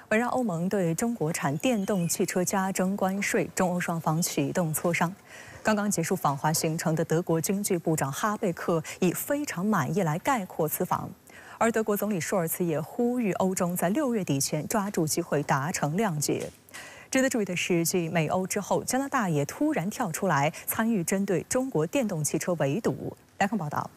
围绕欧盟对中国产电动汽车加征关税，中欧双方启动磋商。刚刚结束访华行程的德国经济部长哈贝克以非常满意来概括此访，而德国总理舒尔茨也呼吁欧中在6月底前抓住机会达成谅解。值得注意的是，继美欧之后，加拿大也突然跳出来参与针对中国电动汽车围堵。来看报道。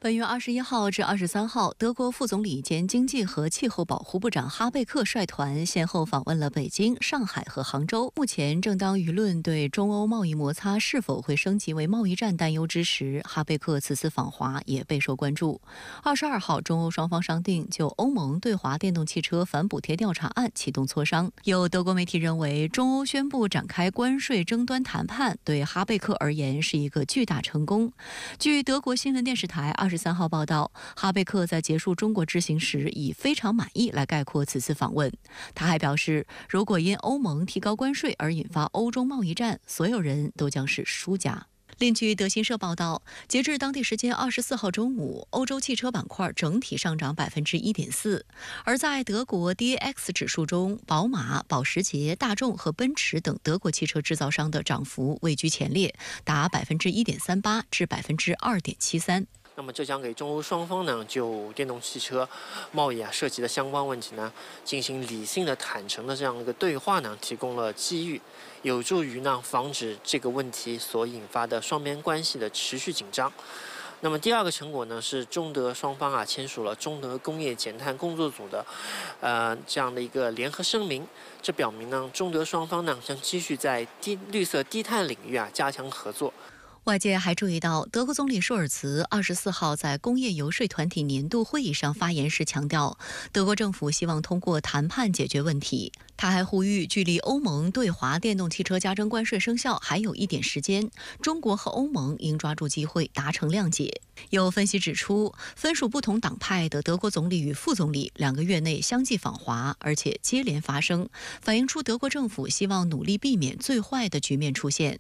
本月21号至23号，德国副总理兼经济和气候保护部长哈贝克率团先后访问了北京、上海和杭州。目前，正当舆论对中欧贸易摩擦是否会升级为贸易战担忧之时，哈贝克此次访华也备受关注。22号，中欧双方商定就欧盟对华电动汽车反补贴调查案启动磋商。有德国媒体认为，中欧宣布展开关税争端谈判，对哈贝克而言是一个巨大成功。据德国新闻电视台23号报道，哈贝克在结束中国之行时以非常满意来概括此次访问。他还表示，如果因欧盟提高关税而引发欧中贸易战，所有人都将是输家。另据德新社报道，截至当地时间24号中午，欧洲汽车板块整体上涨1.4%，而在德国 DAX 指数中，宝马、保时捷、大众和奔驰等德国汽车制造商的涨幅位居前列，达1.38%至2.73%。那么这将给中欧双方呢就电动汽车贸易涉及的相关问题呢进行理性的、坦诚的这样一个对话呢提供了机遇，有助于呢防止这个问题所引发的双边关系的持续紧张。那么第二个成果呢是中德双方签署了中德工业减碳工作组的这样的一个联合声明，这表明呢中德双方呢将继续在绿色低碳领域加强合作。外界还注意到，德国总理舒尔茨24号在工业游说团体年度会议上发言时强调，德国政府希望通过谈判解决问题。他还呼吁，距离欧盟对华电动汽车加征关税生效还有一点时间，中国和欧盟应抓住机会达成谅解。有分析指出，分属不同党派的德国总理与副总理2个月内相继访华，而且接连发生，反映出德国政府希望努力避免最坏的局面出现。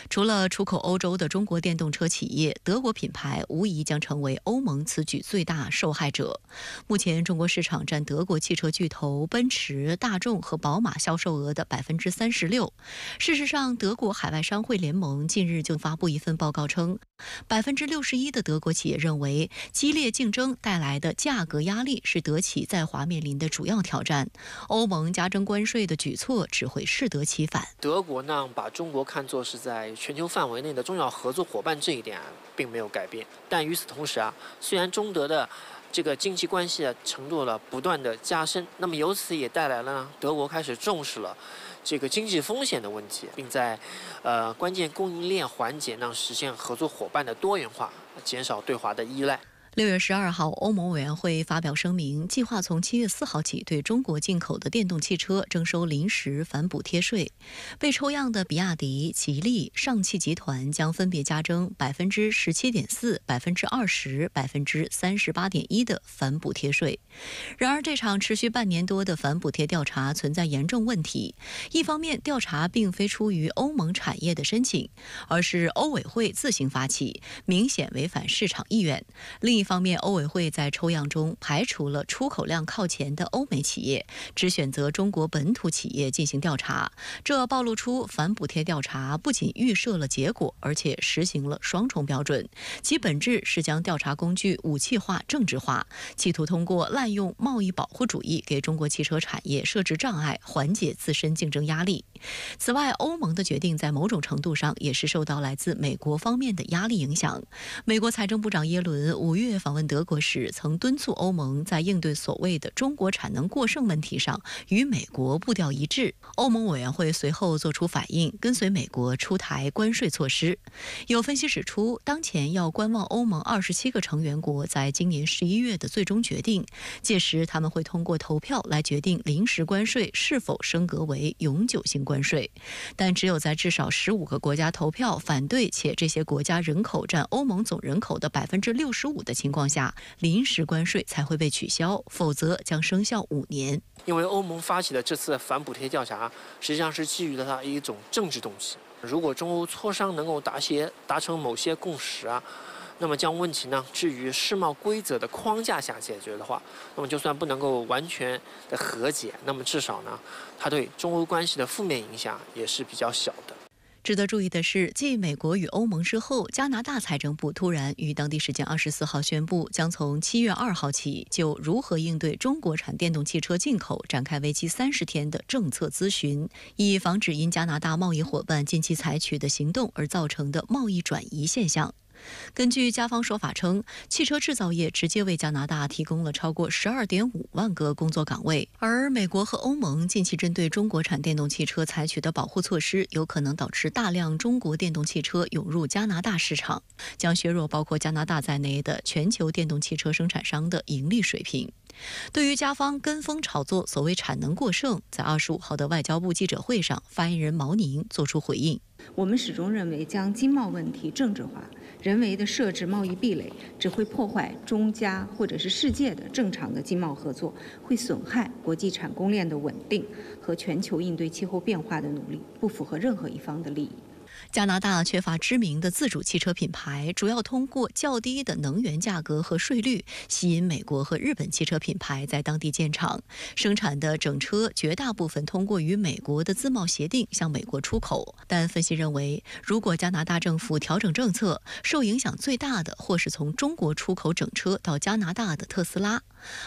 除了出口欧洲的中国电动车企业，德国品牌无疑将成为欧盟此举最大受害者。目前，中国市场占德国汽车巨头奔驰、大众和宝马销售额的36%。事实上，德国海外商会联盟近日就发布一份报告称，61%的德国企业认为，激烈竞争带来的价格压力是德企在华面临的主要挑战。欧盟加征关税的举措只会适得其反。德国呢，把中国看作是在全球范围内的重要合作伙伴，这一点并没有改变。但与此同时虽然中德的这个经济关系程度不断的加深，那么由此也带来了德国开始重视了这个经济风险的问题，并在关键供应链环节实现合作伙伴的多元化，减少对华的依赖。6月12号，欧盟委员会发表声明，计划从7月4号起对中国进口的电动汽车征收临时反补贴税。被抽样的比亚迪、吉利、上汽集团将分别加征17.4%、20%、38.1%的反补贴税。然而，这场持续半年多的反补贴调查存在严重问题。一方面，调查并非出于欧盟产业的申请，而是欧委会自行发起，明显违反市场意愿。另一方面，欧委会在抽样中排除了出口量靠前的欧美企业，只选择中国本土企业进行调查。这暴露出反补贴调查不仅预设了结果，而且实行了双重标准，其本质是将调查工具武器化、政治化，企图通过滥用贸易保护主义给中国汽车产业设置障碍，缓解自身竞争压力。此外，欧盟的决定在某种程度上也是受到来自美国方面的压力影响。美国财政部长耶伦5月访问德国时，曾敦促欧盟在应对所谓的中国产能过剩问题上与美国步调一致。欧盟委员会随后作出反应，跟随美国出台关税措施。有分析指出，当前要观望欧盟27个成员国在今年11月的最终决定，届时他们会通过投票来决定临时关税是否升格为永久性关税。但只有在至少15个国家投票反对，且这些国家人口占欧盟总人口的65%的情况下，临时关税才会被取消，否则将生效5年。因为欧盟发起的这次反补贴调查，实际上是基于了它一种政治动机。如果中欧磋商能够达成某些共识那么将问题呢置于世贸规则的框架下解决的话，那么就算不能够完全的和解，那么至少呢，它对中欧关系的负面影响也是比较小的。值得注意的是，继美国与欧盟之后，加拿大财政部突然于当地时间24号宣布，将从7月2号起就如何应对中国产电动汽车进口展开为期30天的政策咨询，以防止因加拿大贸易伙伴近期采取的行动而造成的贸易转移现象。根据加方说法称，汽车制造业直接为加拿大提供了超过12.5万个工作岗位，而美国和欧盟近期针对中国产电动汽车采取的保护措施，有可能导致大量中国电动汽车涌入加拿大市场，将削弱包括加拿大在内的全球电动汽车生产商的盈利水平。对于加方跟风炒作所谓产能过剩，在25号的外交部记者会上，发言人毛宁作出回应。我们始终认为，将经贸问题政治化，人为的设置贸易壁垒，只会破坏中加或者是世界的正常的经贸合作，会损害国际产供链的稳定和全球应对气候变化的努力，不符合任何一方的利益。加拿大缺乏知名的自主汽车品牌，主要通过较低的能源价格和税率吸引美国和日本汽车品牌在当地建厂，生产的整车绝大部分通过与美国的自贸协定向美国出口。但分析认为，如果加拿大政府调整政策，受影响最大的或是从中国出口整车到加拿大的特斯拉。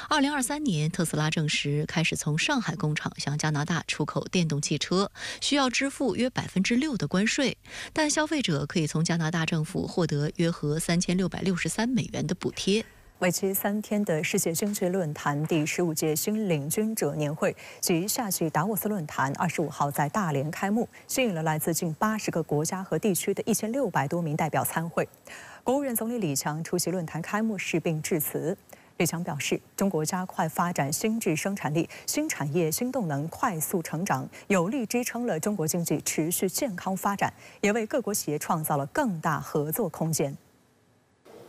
2023年，特斯拉证实开始从上海工厂向加拿大出口电动汽车，需要支付约6%的关税，但消费者可以从加拿大政府获得约合3663美元的补贴。为期3天的世界经济论坛第15届新领军者年会及夏季达沃斯论坛25号在大连开幕，吸引了来自近80个国家和地区的1600多名代表参会。国务院总理李强出席论坛开幕式并致辞。李强表示，中国加快发展新质生产力、新产业、新动能快速成长，有力支撑了中国经济持续健康发展，也为各国企业创造了更大合作空间。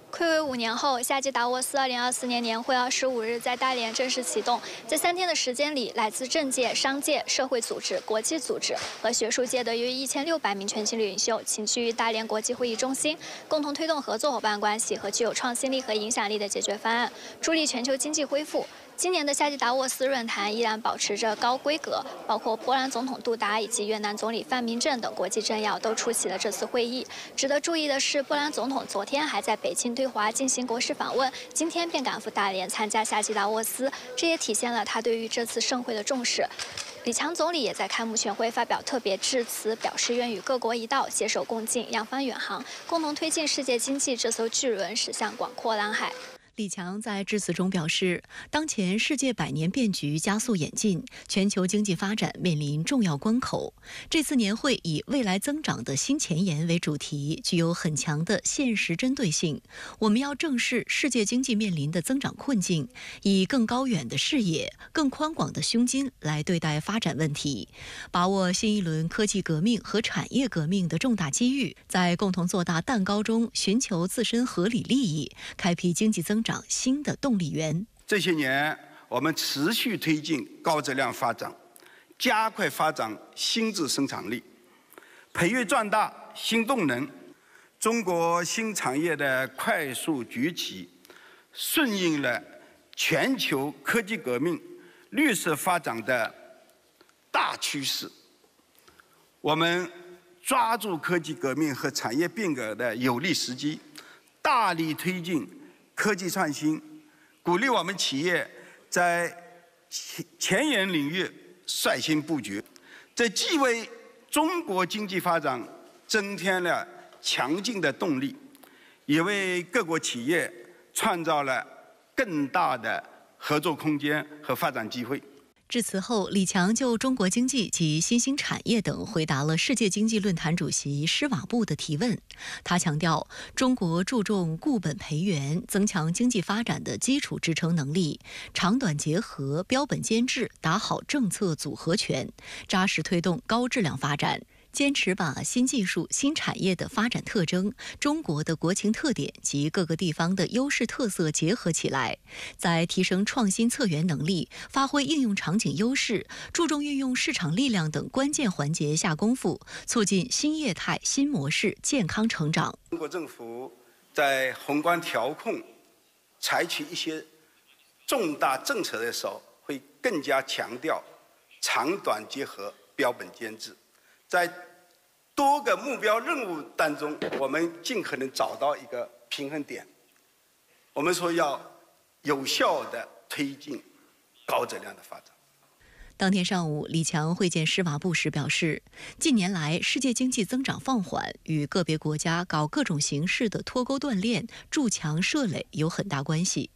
暌违5年后，夏季达沃斯2024年年会25日在大连正式启动。在3天的时间里，来自政界、商界、社会组织、国际组织和学术界的约1600名全球领袖齐聚于大连国际会议中心，共同推动合作伙伴关系和具有创新力和影响力的解决方案，助力全球经济恢复。今年的夏季达沃斯论坛依然保持着高规格，包括波兰总统杜达以及越南总理范明政等国际政要都出席了这次会议。值得注意的是，波兰总统昨天还在北京对华进行国事访问，今天便赶赴大连参加夏季达沃斯，这也体现了他对于这次盛会的重视。李强总理也在开幕全会发表特别致辞，表示愿与各国一道携手共进，扬帆远航，共同推进世界经济这艘巨轮驶向广阔蓝海。李强在致辞中表示，当前世界百年变局加速演进，全球经济发展面临重要关口。这次年会以未来增长的新前沿为主题，具有很强的现实针对性。我们要正视世界经济面临的增长困境，以更高远的视野、更宽广的胸襟来对待发展问题，把握新一轮科技革命和产业革命的重大机遇，在共同做大蛋糕中寻求自身合理利益，开辟经济增长新的动力源。这些年，我们持续推进高质量发展，加快发展新质生产力，培育壮大新动能。中国新产业的快速崛起，顺应了全球科技革命、绿色发展的大趋势。我们抓住科技革命和产业变革的有利时机，大力推进科技创新，鼓励我们企业在前沿领域率先布局，这既为中国经济发展增添了强劲的动力，也为各国企业创造了更大的合作空间和发展机会。致辞后，李强就中国经济及新兴产业等回答了世界经济论坛主席施瓦布的提问。他强调，中国注重固本培元，增强经济发展的基础支撑能力，长短结合，标本兼治，打好政策组合拳，扎实推动高质量发展。坚持把新技术、新产业的发展特征、中国的国情特点及各个地方的优势特色结合起来，在提升创新策源能力、发挥应用场景优势、注重运用市场力量等关键环节下功夫，促进新业态、新模式健康成长。中国政府在宏观调控采取一些重大政策的时候，会更加强调长短结合、标本兼治，在多个目标任务当中，我们尽可能找到一个平衡点。我们说要有效地推进高质量的发展。当天上午，李强会见施瓦布时表示，近年来世界经济增长放缓，与个别国家搞各种形式的脱钩断链、筑墙设垒有很大关系。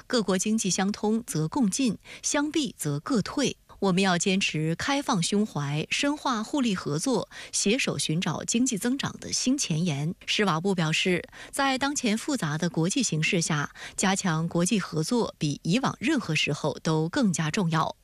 各国经济相通则共进，相避则各退。我们要坚持开放胸怀，深化互利合作，携手寻找经济增长的新前沿。施瓦布表示，在当前复杂的国际形势下，加强国际合作比以往任何时候都更加重要。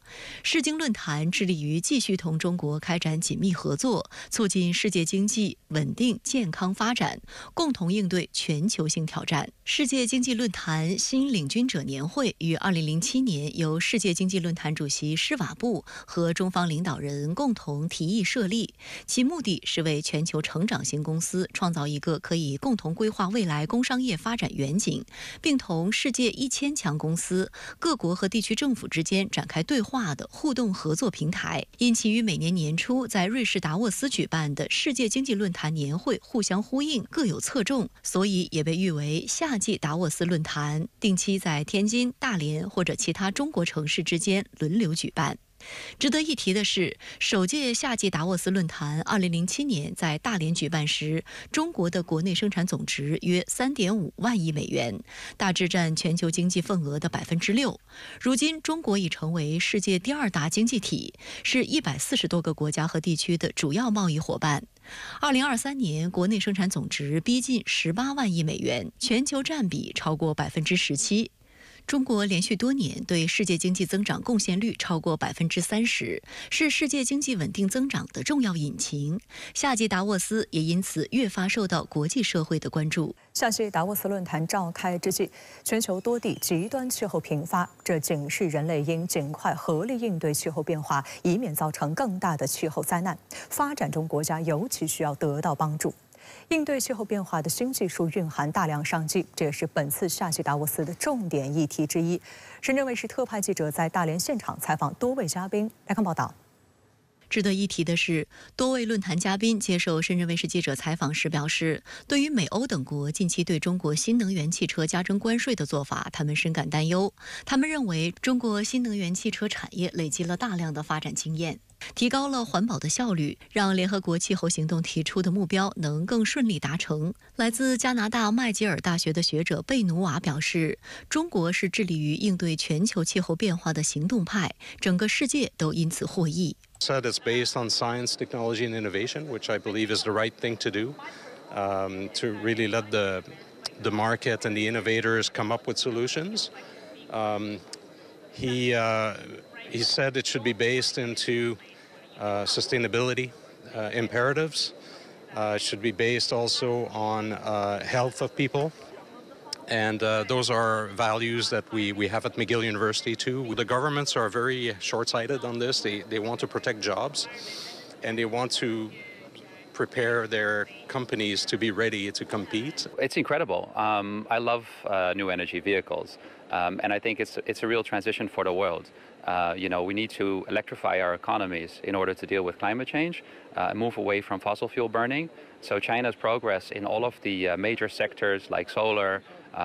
世经论坛致力于继续同中国开展紧密合作，促进世界经济稳定健康发展，共同应对全球性挑战。世界经济论坛新领军者年会于2007年由世界经济论坛主席施瓦布和中方领导人共同提议设立，其目的是为全球成长型公司创造一个可以共同规划未来工商业发展远景，并同世界1000强公司、各国和地区政府之间展开对话的互动合作平台。因其与每年年初在瑞士达沃斯举办的世界经济论坛年会互相呼应，各有侧重，所以也被誉为夏季达沃斯论坛，定期在天津、大连或者其他中国城市之间轮流举办。值得一提的是，首届夏季达沃斯论坛2007年在大连举办时，中国的国内生产总值约3.5万亿美元，大致占全球经济份额的6%。如今，中国已成为世界第2大经济体，是140多个国家和地区的主要贸易伙伴。2023年，国内生产总值逼近18万亿美元，全球占比超过17%。中国连续多年对世界经济增长贡献率超过30%，是世界经济稳定增长的重要引擎。夏季达沃斯也因此越发受到国际社会的关注。夏季达沃斯论坛召开之际，全球多地极端气候频发，这警示人类应尽快合力应对气候变化，以免造成更大的气候灾难。发展中国家尤其需要得到帮助。应对气候变化的新技术蕴含大量商机，这也是本次夏季达沃斯的重点议题之一。深圳卫视特派记者在大连现场采访多位嘉宾，来看报道。值得一提的是，多位论坛嘉宾接受深圳卫视记者采访时表示，对于美欧等国近期对中国新能源汽车加征关税的做法，他们深感担忧。他们认为，中国新能源汽车产业累积了大量的发展经验，提高了环保的效率，让联合国气候行动提出的目标能更顺利达成。来自加拿大麦吉尔大学的学者贝努瓦表示，中国是致力于应对全球气候变化的行动派，整个世界都因此获益。Said it's based on science, technology, and innovation, which I believe is the right thing to do, to really let the market and the innovators come up with solutions. He said it should be based into sustainability imperatives. It should be based also on health of people. And those are values that we have at McGill University too. The governments are very short-sighted on this. They want to protect jobs, and they want to prepare their companies to be ready to compete. It's incredible. I love new energy vehicles, and I think it's a real transition for the world. We need to electrify our economies in order to deal with climate change, move away from fossil fuel burning. So China's progress in all of the major sectors like solar,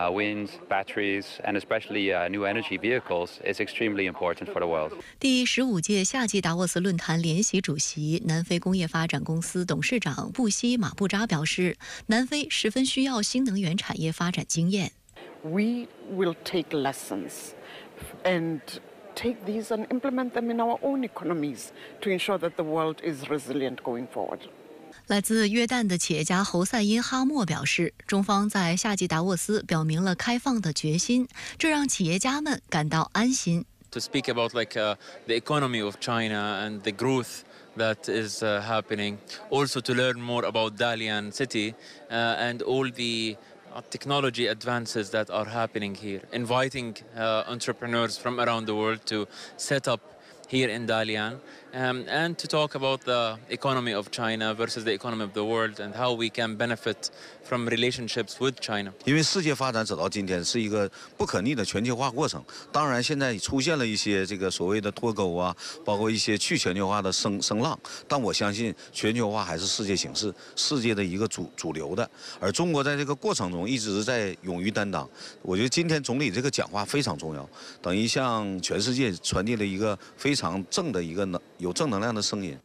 wind, batteries, and especially new energy vehicles is extremely important for the world. 第15届夏季达沃斯论坛联席主席、南非工业发展公司董事长布希马布扎表示，南非十分需要新能源产业发展经验。We will take lessons and take these and implement them in our own economies to ensure that the world is resilient going forward. 来自约旦的企业家侯赛因哈默表示，中方在夏季达沃斯表明了开放的决心，这让企业家们感到安心。To speak about the economy of China and the growth that is happening, also to learn more about Dalian city and all the technology advances that are happening here, inviting entrepreneurs from around the world to set up here in Dalian, and to talk about the economy of China versus the economy of the world and how we can benefit from relationships with China. 因为世界发展走到今天是一个不可逆的全球化过程，当然现在出现了一些这个所谓的脱钩啊，包括一些去全球化的声浪，但我相信全球化还是世界形势，世界的一个主流的，而中国在这个过程中一直在勇于担当。我觉得今天总理这个讲话非常重要，等于向全世界传递了一个非常正的一个有正能量的声音。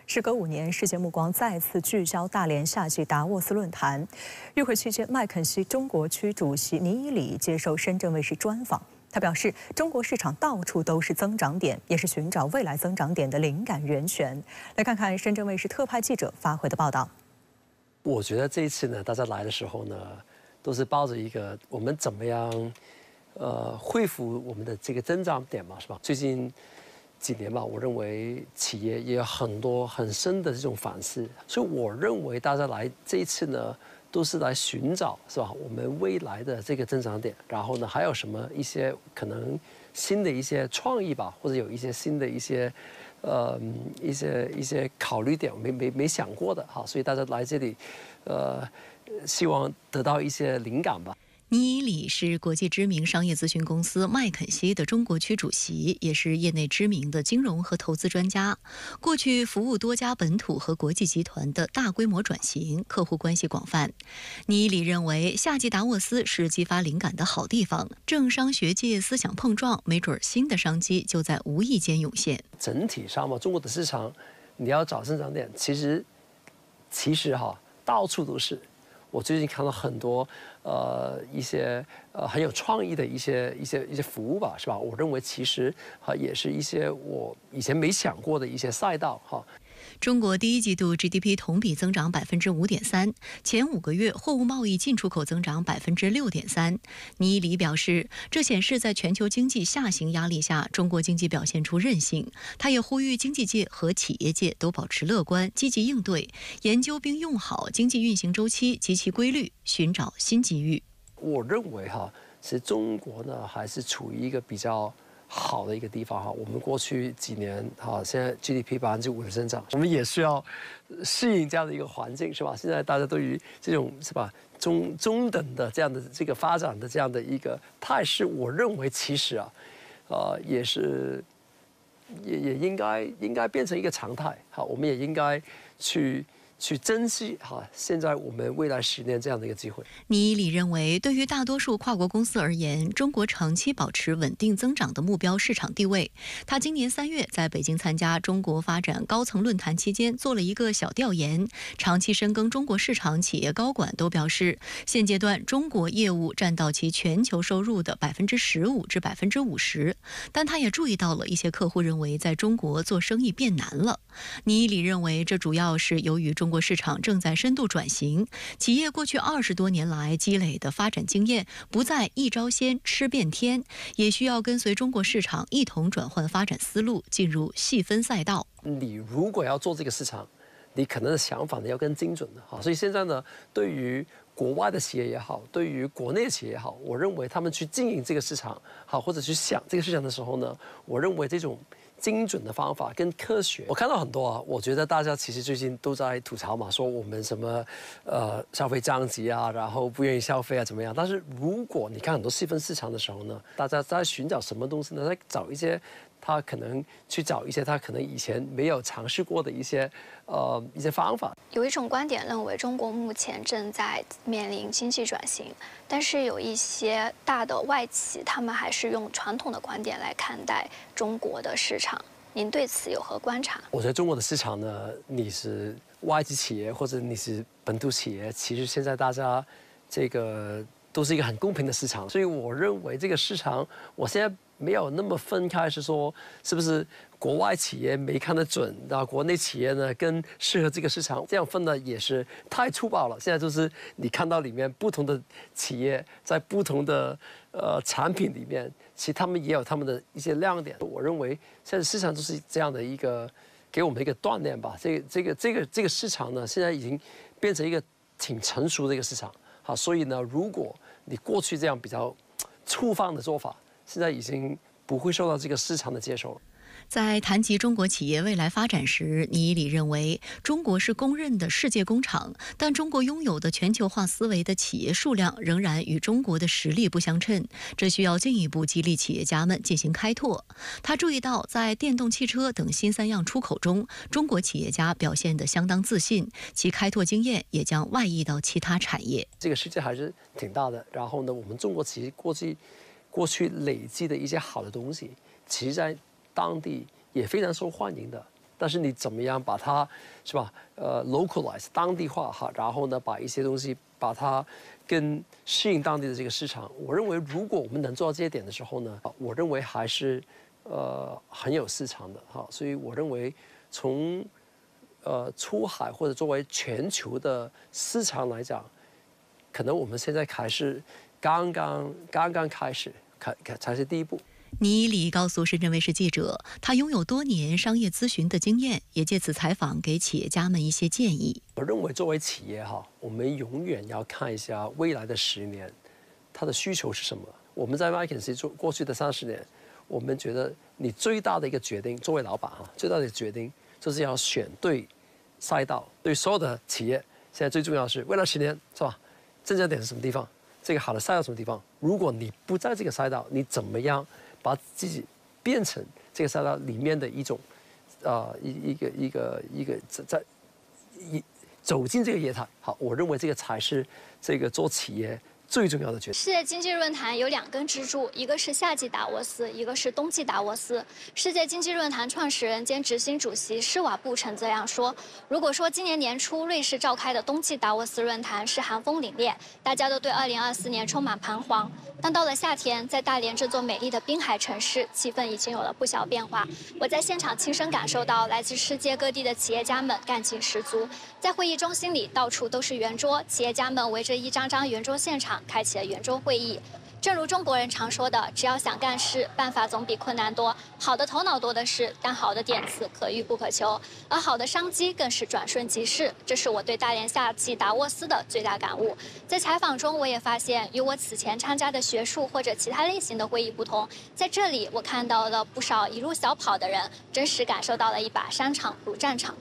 时隔5年，世界目光再次聚焦大连夏季达沃斯论坛。与会期间，麦肯锡中国区主席尼伊里接受深圳卫视专访。他表示，中国市场到处都是增长点，也是寻找未来增长点的灵感源泉。来看看深圳卫视特派记者发回的报道。我觉得这一次呢，大家来的时候呢，都是抱着一个我们怎么样，恢复我们的这个增长点嘛，是吧？最近几年吧，我认为企业也有很多很深的这种反思，所以我认为大家来这一次呢，都是来寻找，是吧？我们未来的这个增长点，然后呢，还有什么一些可能新的一些创意吧，或者有一些新的一些一些考虑点没想过的哈，所以大家来这里，希望得到一些灵感吧。尼伊里是国际知名商业咨询公司麦肯锡的中国区主席，也是业内知名的金融和投资专家。过去服务多家本土和国际集团的大规模转型，客户关系广泛。尼伊里认为，夏季达沃斯是激发灵感的好地方，政商学界思想碰撞，没准新的商机就在无意间涌现。整体上嘛，中国的市场，你要找增长点，其实哈，到处都是。我最近看到很多一些很有创意的一些服务吧，是吧？我认为其实也是一些我以前没想过的一些赛道哈。中国第一季度 GDP 同比增长5.3%，前5个月货物贸易进出口增长6.3%。尼伊里表示，这显示在全球经济下行压力下，中国经济表现出韧性。他也呼吁经济界和企业界都保持乐观，积极应对，研究并用好经济运行周期及其规律，寻找新机遇。我认为哈，其实中国呢还是处于一个比较好的一个地方哈，我们过去几年哈，现在 GDP 5%的增长，我们也需要适应这样的一个环境，是吧？现在大家对于这种是吧中等的这样的这个发展的这样的一个态势，我认为其实也应该变成一个常态哈，我们也应该去珍惜哈，现在我们未来10年这样的一个机会。尼伊里认为，对于大多数跨国公司而言，中国长期保持稳定增长的目标市场地位。他今年3月在北京参加中国发展高层论坛期间做了一个小调研，长期深耕中国市场企业高管都表示，现阶段中国业务占到其全球收入的15%至50%。但他也注意到了一些客户认为在中国做生意变难了。尼伊里认为，这主要是由于中国市场正在深度转型，企业过去20多年来积累的发展经验不再一招鲜吃遍天，也需要跟随中国市场一同转换发展思路，进入细分赛道。你如果要做这个市场，你可能的想法呢要更精准的哈。所以现在呢，对于国外的企业也好，对于国内的企业也好，我认为他们去经营这个市场好，或者去想这个市场的时候呢，我认为这种精准的方法跟科学，我看到很多啊。我觉得大家其实最近都在吐槽嘛，说我们什么消费降级啊，然后不愿意消费啊怎么样？但是如果你看很多细分市场的时候呢，大家在寻找什么东西呢？在找一些他可能去找一些他可能以前没有尝试过的一些方法。有一种观点认为，中国目前正在面临经济转型，但是有一些大的外企，他们还是用传统的观点来看待中国的市场。您对此有何观察？我觉得中国的市场呢，你是外籍企业或者你是本土企业，其实现在大家这个都是一个很公平的市场，所以我认为这个市场，我现在没有那么分开，是说是不是国外企业没看得准，然后国内企业呢更适合这个市场，这样分的也是太粗暴了。现在就是你看到里面不同的企业在不同的产品里面，其实他们也有他们的一些亮点。我认为现在市场就是这样的一个给我们一个锻炼吧。这个市场呢，现在已经变成一个挺成熟的一个市场。好，所以呢，如果你过去这样比较粗放的做法，现在已经不会受到这个市场的接受了。在谈及中国企业未来发展时，尼伊里认为，中国是公认的世界工厂，但中国拥有的全球化思维的企业数量仍然与中国的实力不相称，这需要进一步激励企业家们进行开拓。他注意到，在电动汽车等新三样出口中，中国企业家表现得相当自信，其开拓经验也将外溢到其他产业。这个世界还是挺大的，然后呢，我们中国其实过去累积的一些好的东西，其实在当地也非常受欢迎的，但是你怎么样把它是吧localize 当地化哈，然后呢把一些东西把它跟适应当地的这个市场，我认为如果我们能做到这些点的时候呢，我认为还是很有市场的哈，所以我认为从出海或者作为全球的市场来讲，可能我们现在还是刚刚开始，才是第一步。尼伊里告诉深圳卫视记者，他拥有多年商业咨询的经验，也借此采访给企业家们一些建议。我认为作为企业哈，我们永远要看一下未来的10年，它的需求是什么。我们在麦肯锡做过去的30年，我们觉得你最大的一个决定，作为老板哈，最大的决定就是要选对赛道。对所有的企业，现在最重要的是未来10年是吧？增长点是什么地方？这个好的赛道什么地方？如果你不在这个赛道，你怎么样把自己变成这个赛道里面的一种，走进这个业态。好，我认为这个才是这个做企业最重要的决定。世界经济论坛有2根支柱，一个是夏季达沃斯，一个是冬季达沃斯。世界经济论坛创始人兼执行主席施瓦布曾这样说：如果说今年年初瑞士召开的冬季达沃斯论坛是寒风凛冽，大家都对2024年充满彷徨，但到了夏天，在大连这座美丽的滨海城市，气氛已经有了不小变化。我在现场亲身感受到来自世界各地的企业家们干劲十足，在会议中心里到处都是圆桌，企业家们围着一张张圆桌现场开启了圆桌会议。正如中国人常说的，只要想干事，办法总比困难多。好的头脑多的是，但好的点子可遇不可求，而好的商机更是转瞬即逝。这是我对大连夏季达沃斯的最大感悟。在采访中，我也发现，与我此前参加的学术或者其他类型的会议不同，在这里我看到了不少一路小跑的人，真实感受到了一把商场如战场。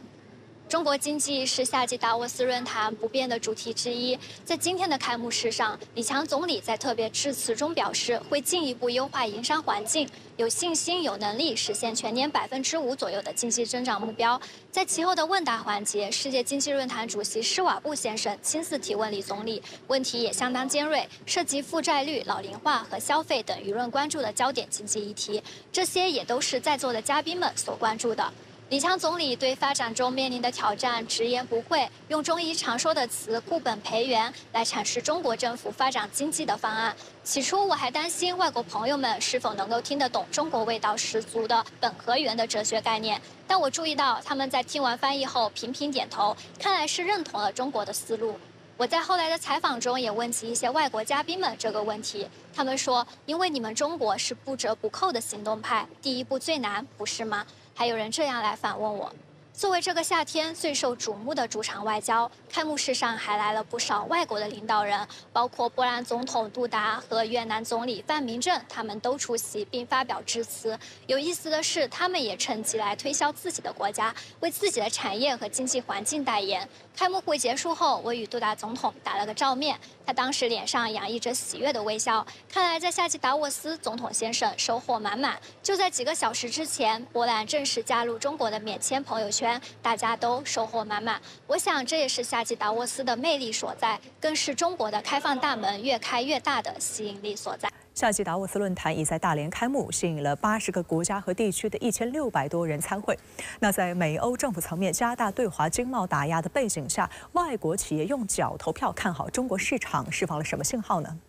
中国经济是夏季达沃斯论坛不变的主题之一。在今天的开幕式上，李强总理在特别致辞中表示，会进一步优化营商环境，有信心、有能力实现全年5%左右的经济增长目标。在其后的问答环节，世界经济论坛主席施瓦布先生亲自提问李总理，问题也相当尖锐，涉及负债率、老龄化和消费等舆论关注的焦点经济议题，这些也都是在座的嘉宾们所关注的。李强总理对发展中面临的挑战直言不讳，用中医常说的词“固本培元”来阐释中国政府发展经济的方案。起初我还担心外国朋友们是否能够听得懂中国味道十足的本和元的哲学概念，但我注意到他们在听完翻译后频频点头，看来是认同了中国的思路。我在后来的采访中也问及一些外国嘉宾们这个问题，他们说，因为你们中国是不折不扣的行动派，第一步最难，不是吗？还有人这样来反问我。作为这个夏天最受瞩目的主场外交，开幕式上还来了不少外国的领导人，包括波兰总统杜达和越南总理范明正，他们都出席并发表致辞。有意思的是，他们也趁机来推销自己的国家，为自己的产业和经济环境代言。开幕会结束后，我与杜达总统打了个照面，他当时脸上洋溢着喜悦的微笑。看来在夏季达沃斯，总统先生收获满满。就在几个小时之前，波兰正式加入中国的免签朋友圈，大家都收获满满。我想这也是夏季达沃斯的魅力所在，更是中国的开放大门越开越大的吸引力所在。夏季达沃斯论坛已在大连开幕，吸引了80个国家和地区的1600多人参会。那在美欧政府层面加大对华经贸打压的背景下，外国企业用脚投票看好中国市场，释放了什么信号呢？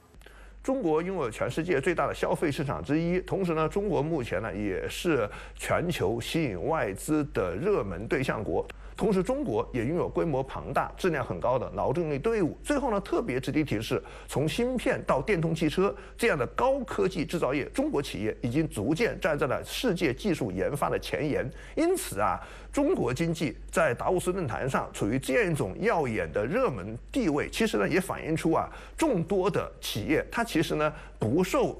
中国拥有全世界最大的消费市场之一，同时呢，中国目前呢也是全球吸引外资的热门对象国。同时，中国也拥有规模庞大、质量很高的劳动力队伍。最后呢，特别值得一提的是，从芯片到电动汽车这样的高科技制造业，中国企业已经逐渐站在了世界技术研发的前沿。因此啊，中国经济在达沃斯论坛上处于这样一种耀眼的热门地位，其实呢也反映出啊，众多的企业它其实呢不受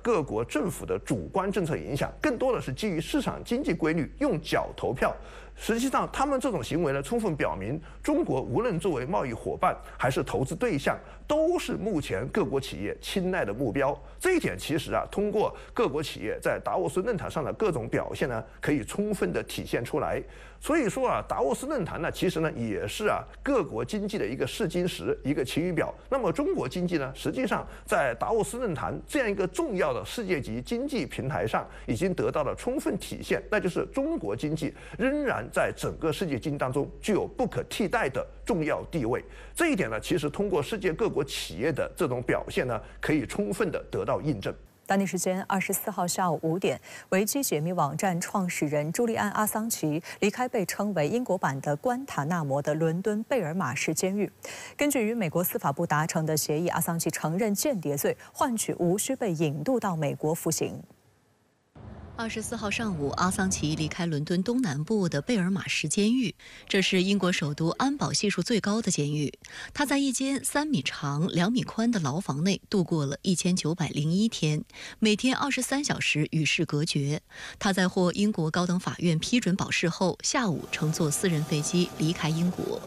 各国政府的主观政策影响，更多的是基于市场经济规律，用脚投票。实际上，他们这种行为呢，充分表明中国无论作为贸易伙伴还是投资对象，都是目前各国企业青睐的目标。这一点其实通过各国企业在达沃斯论坛上的各种表现呢，可以充分的体现出来。所以说达沃斯论坛呢，其实呢也是各国经济的一个试金石，一个晴雨表。那么中国经济呢，实际上在达沃斯论坛这样一个重要的世界级经济平台上，已经得到了充分体现，那就是中国经济仍然在整个世界经济当中具有不可替代的重要地位。这一点呢，其实通过世界各国企业的这种表现呢，可以充分的得到印证。当地时间24号下午5点，维基解密网站创始人朱利安·阿桑奇离开被称为英国版的关塔纳摩的伦敦贝尔马市监狱。根据与美国司法部达成的协议，阿桑奇承认间谍罪，换取无需被引渡到美国服刑。24号上午，阿桑奇离开伦敦东南部的贝尔马什监狱，这是英国首都安保系数最高的监狱。他在一间3米长、2米宽的牢房内度过了1901天，每天23小时与世隔绝。他在获英国高等法院批准保释后，下午乘坐私人飞机离开英国。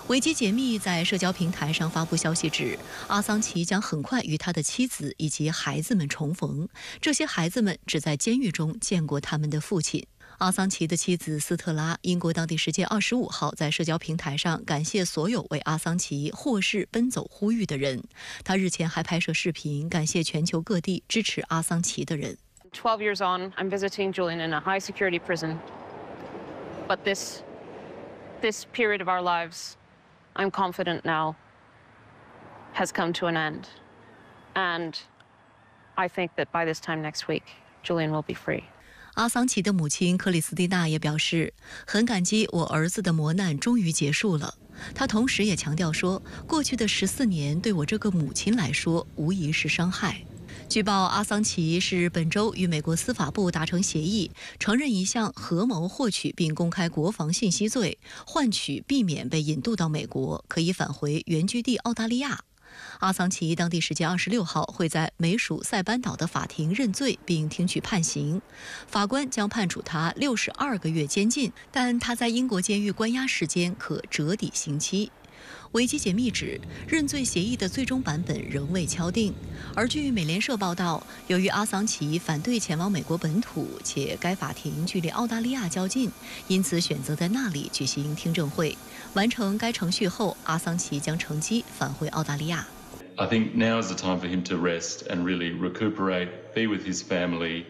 维基解密在社交平台上发布消息指，阿桑奇将很快与他的妻子以及孩子们重逢。这些孩子们只在监狱中见过他们的父亲。阿桑奇的妻子斯特拉，英国当地时间25号在社交平台上感谢所有为阿桑奇获释奔走呼吁的人。他日前还拍摄视频，感谢全球各地支持阿桑奇的人。12 years on, I'm visiting Julian in a high security prison. But this period of our lives, I'm confident now, has come to an end. And I think that by this time next week, Julian will be free. 阿桑奇的母亲克里斯蒂娜也表示，很感激我儿子的磨难终于结束了。她同时也强调说，过去的14年对我这个母亲来说无疑是伤害。据报，阿桑奇是本周与美国司法部达成协议，承认一项合谋获取并公开国防信息罪，换取避免被引渡到美国，可以返回原居地澳大利亚。阿桑奇当地时间26号会在美属塞班岛的法庭认罪并听取判刑，法官将判处他62个月监禁，但他在英国监狱关押时间可折抵刑期。维基解密指，认罪协议的最终版本仍未敲定。而据美联社报道，由于阿桑奇反对前往美国本土，且该法庭距离澳大利亚较近，因此选择在那里举行听证会。完成该程序后，阿桑奇将乘机返回澳大利亚。I think now is the time for him to rest and really recuperate, be with his family,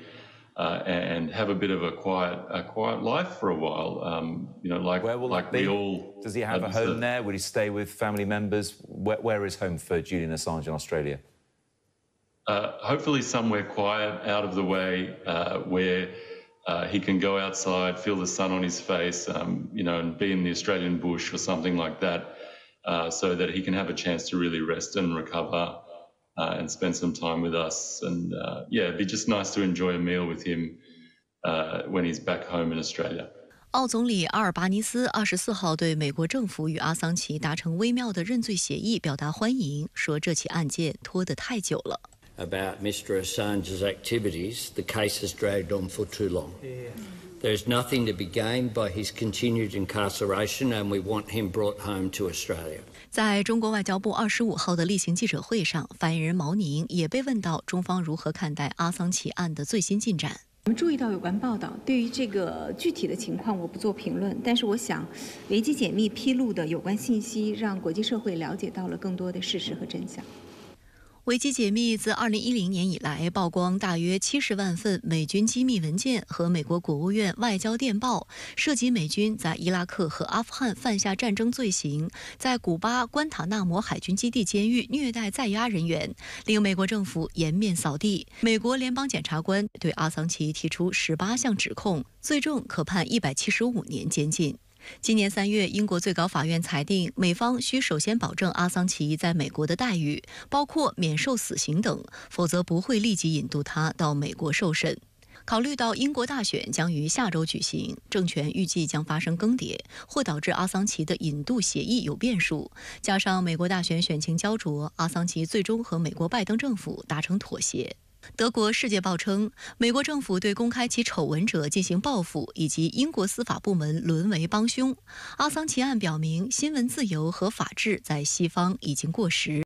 and have a bit of a quiet life for a while. Where will that be? We all. Does he have a home there? Will he stay with family members? Where is home for Julian Assange in Australia? Hopefully somewhere quiet, out of the way, where he can go outside, feel the sun on his face, and be in the Australian bush or something like that, so that he can have a chance to really rest and recover. And spend some time with us, and it'd be just nice to enjoy a meal with him when he's back home in Australia. 奥总理阿尔巴尼斯24号对美国政府与阿桑奇达成微妙的认罪协议表达欢迎，说这起案件拖得太久了。About Mr. Assange's activities, the case has dragged on for too long. There's nothing to be gained by his continued incarceration, and we want him brought home to Australia. 在中国外交部25号的例行记者会上，发言人毛宁也被问到中方如何看待阿桑奇案的最新进展。我们注意到有关报道，对于这个具体的情况我不做评论，但是我想，维基解密披露的有关信息，让国际社会了解到了更多的事实和真相。维基解密自2010年以来曝光大约70万份美军机密文件和美国国务院外交电报，涉及美军在伊拉克和阿富汗犯下战争罪行，在古巴关塔纳摩海军基地监狱虐待在押人员，令美国政府颜面扫地。美国联邦检察官对阿桑奇提出18项指控，最重可判175年监禁。今年3月，英国最高法院裁定，美方需首先保证阿桑奇在美国的待遇，包括免受死刑等，否则不会立即引渡他到美国受审。考虑到英国大选将于下周举行，政权预计将发生更迭，或导致阿桑奇的引渡协议有变数，加上美国大选选情焦灼，阿桑奇最终和美国拜登政府达成妥协。德国《世界报》称，美国政府对公开其丑闻者进行报复，以及英国司法部门沦为帮凶。阿桑奇案表明，新闻自由和法治在西方已经过时。